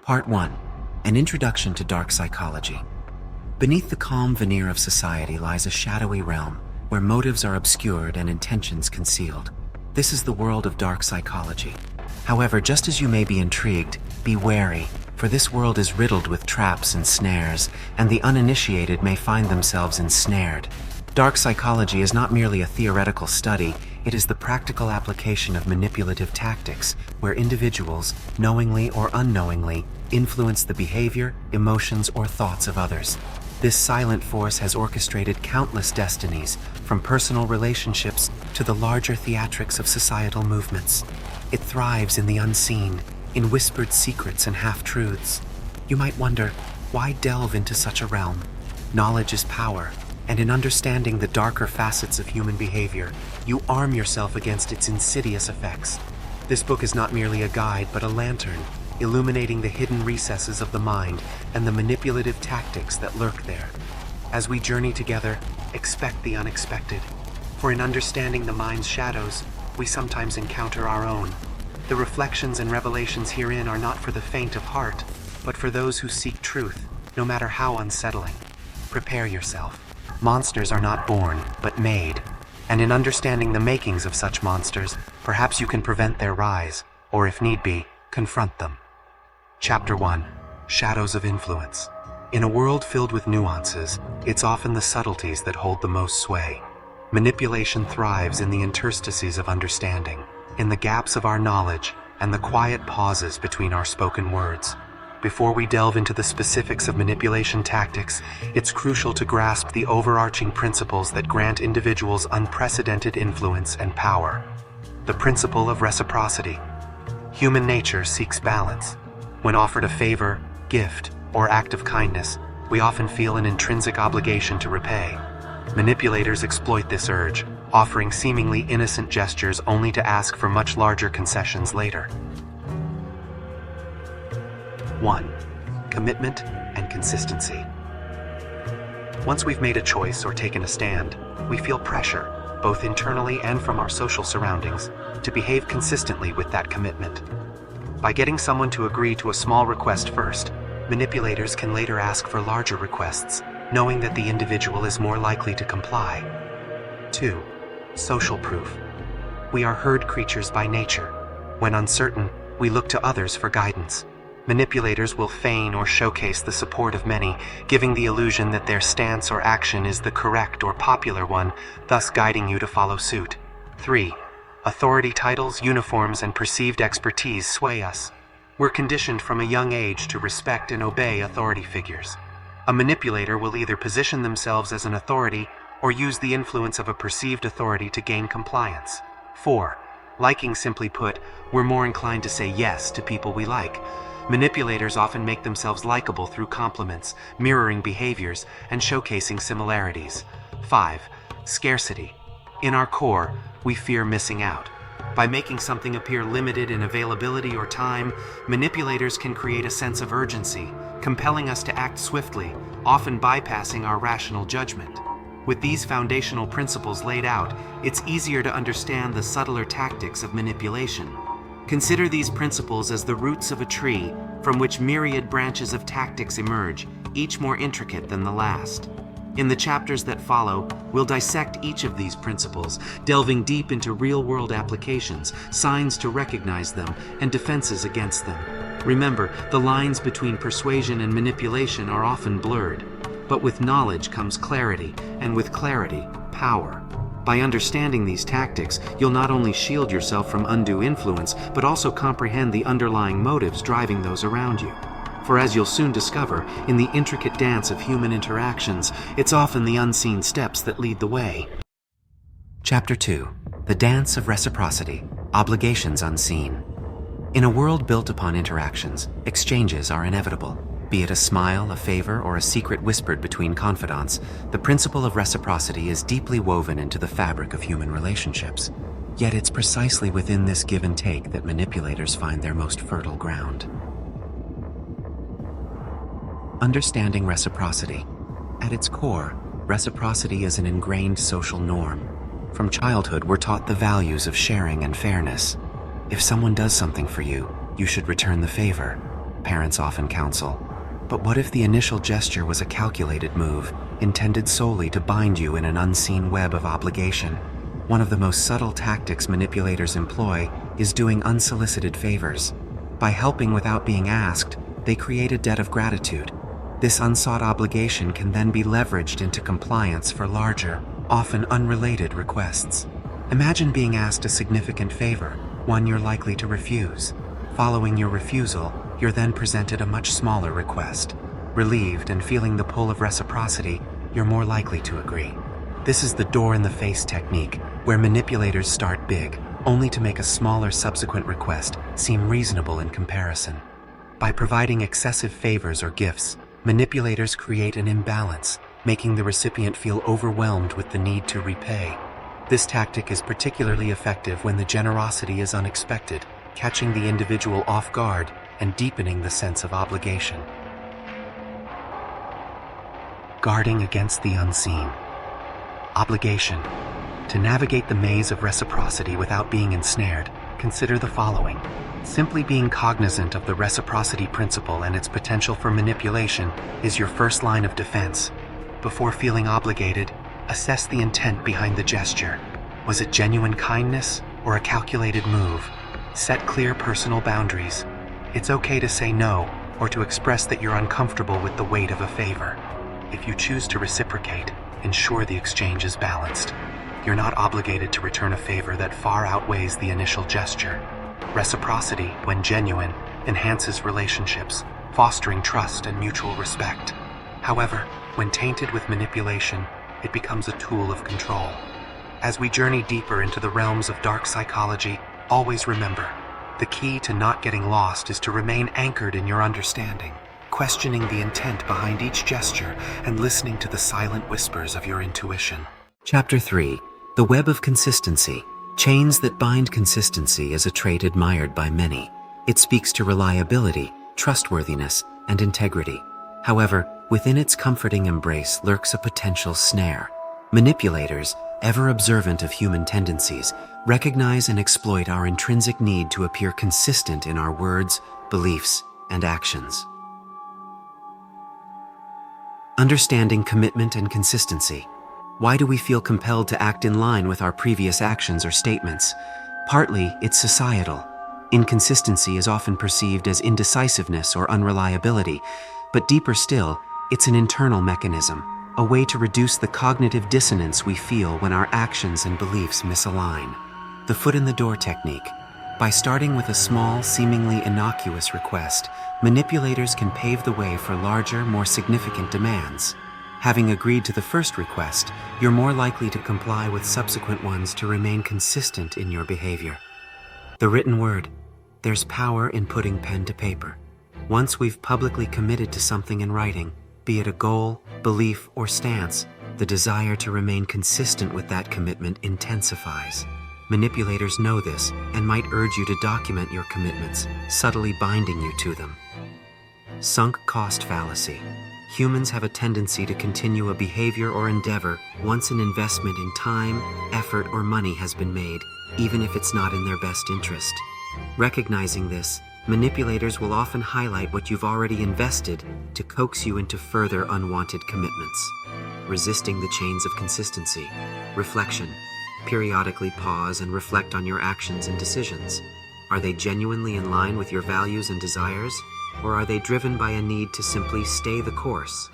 Part 1. An Introduction to Dark Psychology. Beneath the calm veneer of society lies a shadowy realm, where motives are obscured and intentions concealed. This is the world of dark psychology. However, just as you may be intrigued, be wary, for this world is riddled with traps and snares, and the uninitiated may find themselves ensnared. Dark psychology is not merely a theoretical study, it is the practical application of manipulative tactics, where individuals, knowingly or unknowingly, influence the behavior, emotions, or thoughts of others. This silent force has orchestrated countless destinies, from personal relationships to the larger theatrics of societal movements. It thrives in the unseen, in whispered secrets and half-truths. You might wonder, why delve into such a realm? Knowledge is power, and in understanding the darker facets of human behavior, you arm yourself against its insidious effects. This book is not merely a guide, but a lantern, illuminating the hidden recesses of the mind and the manipulative tactics that lurk there. As we journey together, expect the unexpected, for in understanding the mind's shadows, we sometimes encounter our own. The reflections and revelations herein are not for the faint of heart, but for those who seek truth, no matter how unsettling. Prepare yourself. Monsters are not born, but made, and in understanding the makings of such monsters, perhaps you can prevent their rise, or if need be, confront them. Chapter 1. Shadows of Influence. In a world filled with nuances, it's often the subtleties that hold the most sway. Manipulation thrives in the interstices of understanding, in the gaps of our knowledge, and the quiet pauses between our spoken words. Before we delve into the specifics of manipulation tactics, it's crucial to grasp the overarching principles that grant individuals unprecedented influence and power. The principle of reciprocity. Human nature seeks balance. When offered a favor, gift, or act of kindness, we often feel an intrinsic obligation to repay. Manipulators exploit this urge, offering seemingly innocent gestures only to ask for much larger concessions later. 1. Commitment and consistency. Once we've made a choice or taken a stand, we feel pressure, both internally and from our social surroundings, to behave consistently with that commitment. By getting someone to agree to a small request first, manipulators can later ask for larger requests, knowing that the individual is more likely to comply. 2. Social proof. We are herd creatures by nature. When uncertain, we look to others for guidance. Manipulators will feign or showcase the support of many, giving the illusion that their stance or action is the correct or popular one, thus guiding you to follow suit. 3. Authority titles, uniforms, and perceived expertise sway us. We're conditioned from a young age to respect and obey authority figures. A manipulator will either position themselves as an authority or use the influence of a perceived authority to gain compliance. 4. Liking. Simply put, we're more inclined to say yes to people we like. Manipulators often make themselves likable through compliments, mirroring behaviors, and showcasing similarities. 5. Scarcity. In our core, we fear missing out. By making something appear limited in availability or time, manipulators can create a sense of urgency, compelling us to act swiftly, often bypassing our rational judgment. With these foundational principles laid out, it's easier to understand the subtler tactics of manipulation. Consider these principles as the roots of a tree from which myriad branches of tactics emerge, each more intricate than the last. In the chapters that follow, we'll dissect each of these principles, delving deep into real-world applications, signs to recognize them, and defenses against them. Remember, the lines between persuasion and manipulation are often blurred, but with knowledge comes clarity, and with clarity, power. By understanding these tactics, you'll not only shield yourself from undue influence, but also comprehend the underlying motives driving those around you. For as you'll soon discover, in the intricate dance of human interactions, it's often the unseen steps that lead the way. Chapter 2. The Dance of Reciprocity. Obligations Unseen. In a world built upon interactions, exchanges are inevitable. Be it a smile, a favor, or a secret whispered between confidants, the principle of reciprocity is deeply woven into the fabric of human relationships. Yet it's precisely within this give and take that manipulators find their most fertile ground. Understanding reciprocity. At its core, reciprocity is an ingrained social norm. From childhood, we're taught the values of sharing and fairness. If someone does something for you, you should return the favor. parents often counsel. But what if the initial gesture was a calculated move, intended solely to bind you in an unseen web of obligation? One of the most subtle tactics manipulators employ is doing unsolicited favors. By helping without being asked, they create a debt of gratitude. This unsought obligation can then be leveraged into compliance for larger, often unrelated requests. Imagine being asked a significant favor, one you're likely to refuse. Following your refusal, you're then presented a much smaller request. Relieved and feeling the pull of reciprocity, you're more likely to agree. This is the door-in-the-face technique, where manipulators start big, only to make a smaller subsequent request seem reasonable in comparison. By providing excessive favors or gifts, manipulators create an imbalance, making the recipient feel overwhelmed with the need to repay. This tactic is particularly effective when the generosity is unexpected, catching the individual off guard and deepening the sense of obligation. Guarding against the unseen. Obligation. To navigate the maze of reciprocity without being ensnared, consider the following. Simply being cognizant of the reciprocity principle and its potential for manipulation is your first line of defense. Before feeling obligated, assess the intent behind the gesture. Was it genuine kindness or a calculated move? Set clear personal boundaries. It's okay to say no or to express that you're uncomfortable with the weight of a favor. If you choose to reciprocate, ensure the exchange is balanced. You're not obligated to return a favor that far outweighs the initial gesture. Reciprocity, when genuine, enhances relationships, fostering trust and mutual respect. However, when tainted with manipulation, it becomes a tool of control. As we journey deeper into the realms of dark psychology, always remember, the key to not getting lost is to remain anchored in your understanding, questioning the intent behind each gesture and listening to the silent whispers of your intuition. Chapter 3. The Web of Consistency. Chains that bind consistency is a trait admired by many. It speaks to reliability, trustworthiness, and integrity. However, within its comforting embrace lurks a potential snare. Manipulators, ever observant of human tendencies, recognize and exploit our intrinsic need to appear consistent in our words, beliefs, and actions. Understanding commitment and consistency. Why do we feel compelled to act in line with our previous actions or statements? Partly, it's societal. Inconsistency is often perceived as indecisiveness or unreliability, but deeper still, it's an internal mechanism, a way to reduce the cognitive dissonance we feel when our actions and beliefs misalign. The foot in the door technique. By starting with a small, seemingly innocuous request, manipulators can pave the way for larger, more significant demands. Having agreed to the first request, you're more likely to comply with subsequent ones to remain consistent in your behavior. The written word. There's power in putting pen to paper. Once we've publicly committed to something in writing, be it a goal, belief, or stance, the desire to remain consistent with that commitment intensifies. Manipulators know this and might urge you to document your commitments, subtly binding you to them. Sunk cost fallacy. Humans have a tendency to continue a behavior or endeavor once an investment in time, effort, or money has been made, even if it's not in their best interest. Recognizing this, manipulators will often highlight what you've already invested to coax you into further unwanted commitments. Resisting the chains of consistency. Reflection. Periodically pause and reflect on your actions and decisions. Are they genuinely in line with your values and desires? Or are they driven by a need to simply stay the course?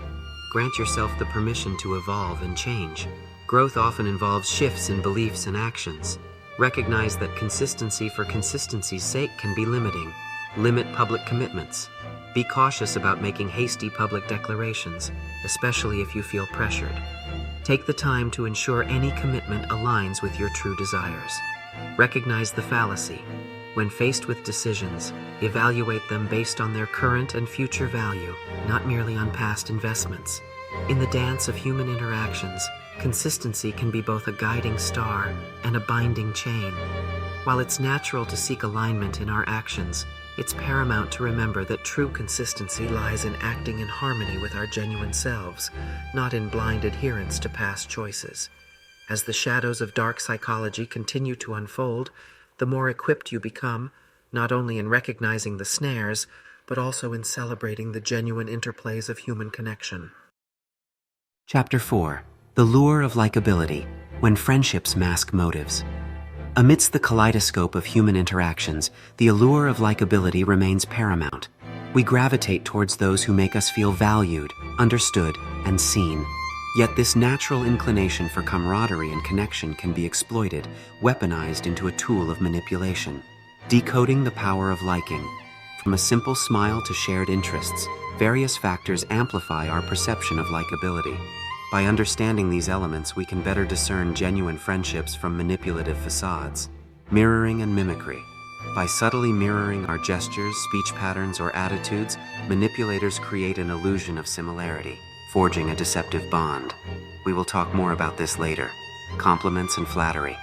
Grant yourself the permission to evolve and change. Growth often involves shifts in beliefs and actions. Recognize that consistency for consistency's sake can be limiting. Limit public commitments. Be cautious about making hasty public declarations, especially if you feel pressured. Take the time to ensure any commitment aligns with your true desires. Recognize the fallacy. When faced with decisions, evaluate them based on their current and future value, not merely on past investments. In the dance of human interactions, consistency can be both a guiding star and a binding chain. While it's natural to seek alignment in our actions, it's paramount to remember that true consistency lies in acting in harmony with our genuine selves, not in blind adherence to past choices. As the shadows of dark psychology continue to unfold, the more equipped you become, not only in recognizing the snares, but also in celebrating the genuine interplays of human connection. Chapter 4. The Lure of Likability, when friendships mask motives. Amidst the kaleidoscope of human interactions, the allure of likability remains paramount. We gravitate towards those who make us feel valued, understood, and seen. Yet this natural inclination for camaraderie and connection can be exploited, weaponized into a tool of manipulation. Decoding the power of liking. From a simple smile to shared interests, various factors amplify our perception of likability. By understanding these elements, we can better discern genuine friendships from manipulative facades. Mirroring and mimicry. By subtly mirroring our gestures, speech patterns, or attitudes, manipulators create an illusion of similarity, forging a deceptive bond. We will talk more about this later. Compliments and flattery.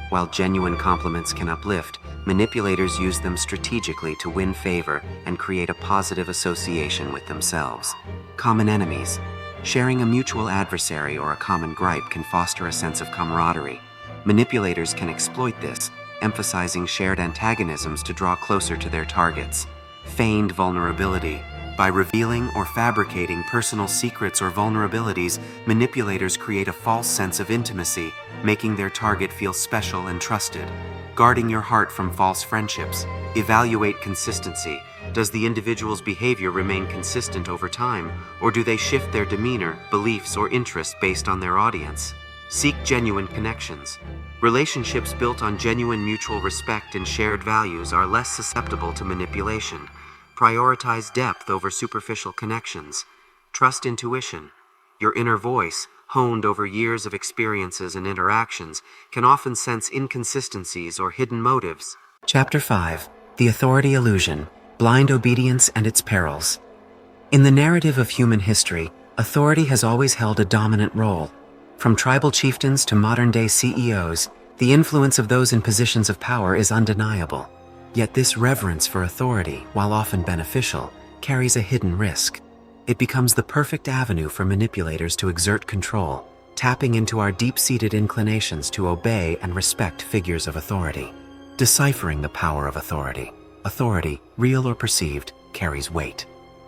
While genuine compliments can uplift, manipulators use them strategically to win favor and create a positive association with themselves. Common enemies. Sharing a mutual adversary or a common gripe can foster a sense of camaraderie. Manipulators can exploit this, emphasizing shared antagonisms to draw closer to their targets. Feigned vulnerability. By revealing or fabricating personal secrets or vulnerabilities, manipulators create a false sense of intimacy, making their target feel special and trusted. Guarding your heart from false friendships. Evaluate consistency. Does the individual's behavior remain consistent over time, or do they shift their demeanor, beliefs, or interests based on their audience? Seek genuine connections. Relationships built on genuine mutual respect and shared values are less susceptible to manipulation. Prioritize depth over superficial connections. Trust intuition. Your inner voice, honed over years of experiences and interactions, can often sense inconsistencies or hidden motives. Chapter 5. The Authority Illusion. Blind Obedience and Its Perils. In the narrative of human history, authority has always held a dominant role. From tribal chieftains to modern-day CEOs, the influence of those in positions of power is undeniable. Yet this reverence for authority, while often beneficial, carries a hidden risk. It becomes the perfect avenue for manipulators to exert control, tapping into our deep-seated inclinations to obey and respect figures of authority. Deciphering the power of authority. Authority, real or perceived, carries weight.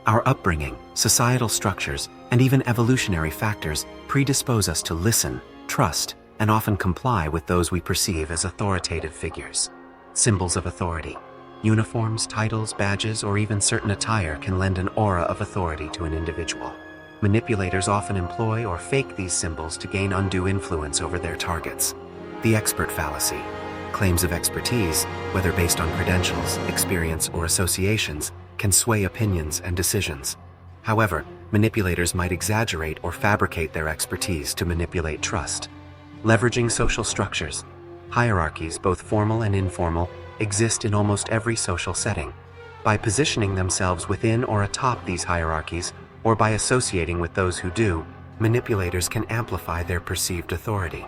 Our upbringing, societal structures, and even evolutionary factors predispose us to listen, trust, and often comply with those we perceive as authoritative figures. Symbols of authority. Uniforms, titles, badges, or even certain attire can lend an aura of authority to an individual. Manipulators often employ or fake these symbols to gain undue influence over their targets. The expert fallacy. Claims of expertise, whether based on credentials, experience, or associations, can sway opinions and decisions. However, manipulators might exaggerate or fabricate their expertise to manipulate trust. Leveraging social structures. Hierarchies, both formal and informal, exist in almost every social setting. By positioning themselves within or atop these hierarchies, or by associating with those who do, manipulators can amplify their perceived authority.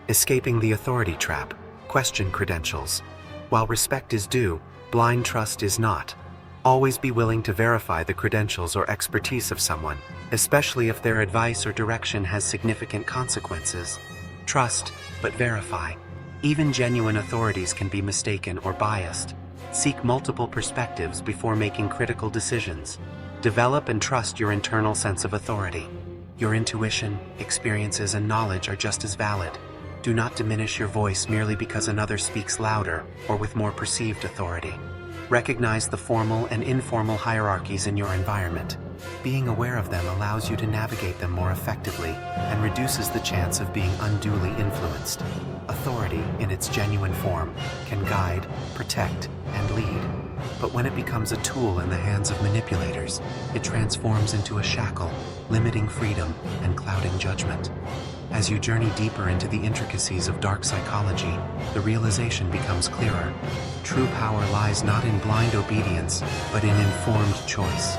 Escaping the authority trap. Question credentials. While respect is due, blind trust is not. Always be willing to verify the credentials or expertise of someone, especially if their advice or direction has significant consequences. Trust, but verify. Even genuine authorities can be mistaken or biased. Seek multiple perspectives before making critical decisions. Develop and trust your internal sense of authority. Your intuition, experiences, and knowledge are just as valid. Do not diminish your voice merely because another speaks louder or with more perceived authority. Recognize the formal and informal hierarchies in your environment. Being aware of them allows you to navigate them more effectively and reduces the chance of being unduly influenced. Authority, in its genuine form, can guide, protect, and lead. But when it becomes a tool in the hands of manipulators, it transforms into a shackle, limiting freedom and clouding judgment. As you journey deeper into the intricacies of dark psychology, the realization becomes clearer. True power lies not in blind obedience, but in informed choice.